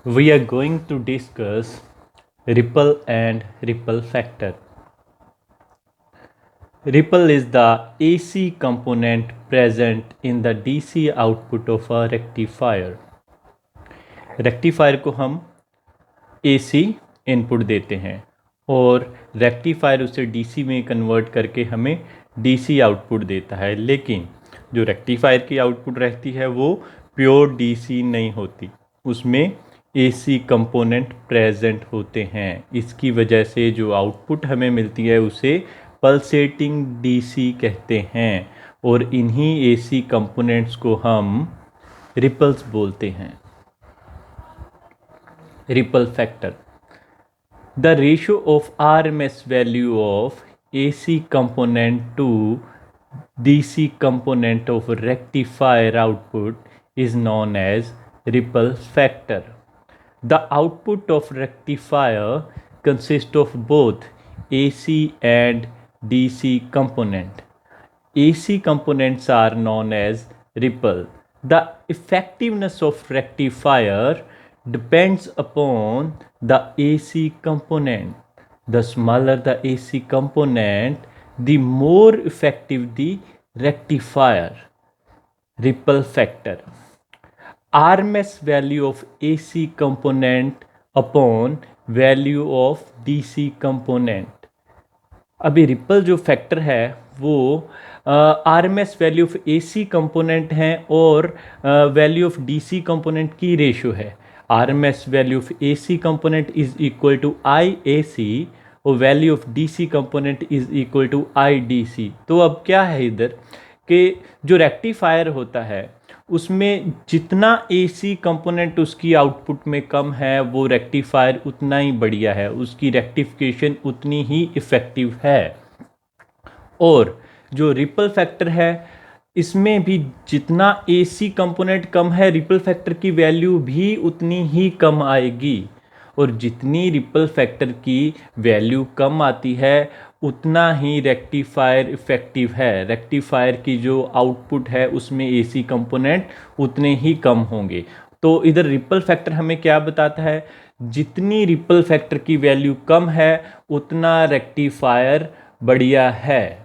We are going to discuss ripple and ripple factor. Ripple is the AC component present in the DC output of a rectifier. Rectifier को हम AC input देते हैं और rectifier उसे DC में convert करके हमें DC output देता है, लेकिन जो रेक्टिफायर की आउटपुट रहती है वो प्योर DC नहीं होती, उसमें AC कंपोनेंट प्रेजेंट होते हैं। इसकी वजह से जो आउटपुट हमें मिलती है उसे पल्सेटिंग DC कहते हैं और इन्हीं AC कंपोनेंट्स को हम रिपल्स बोलते हैं। Ripple factor, the ratio of RMS value of AC component to DC component of rectifier output is known as ripple factor. The output of rectifier consists of both AC and DC component. AC components are known as ripple. The effectiveness of rectifier depends upon the AC component. The smaller the AC component, the more effective the rectifier. Ripple factor. RMS value of AC component upon value of DC component. अभी ripple जो factor है वो RMS value of AC component है और value of DC component की ratio है। RMS value of AC component is equal to IAC और value of DC component is equal to IDC। तो अब क्या है इधर कि जो रेक्टिफायर होता है उसमें जितना AC कंपोनेंट उसकी आउटपुट में कम है वो रेक्टिफायर उतना ही बढ़िया है, उसकी रेक्टिफिकेशन उतनी ही इफ़ेक्टिव है। और जो रिपल फैक्टर है इसमें भी जितना AC कंपोनेंट कम है रिपल फैक्टर की वैल्यू भी उतनी ही कम आएगी, और जितनी रिपल फैक्टर की वैल्यू कम आती है उतना ही रेक्टिफायर इफ़ेक्टिव है। रेक्टिफायर की जो आउटपुट है उसमें AC कंपोनेंट उतने ही कम होंगे। तो इधर रिपल फैक्टर हमें क्या बताता है, जितनी रिपल फैक्टर की वैल्यू कम है उतना रेक्टिफायर बढ़िया है।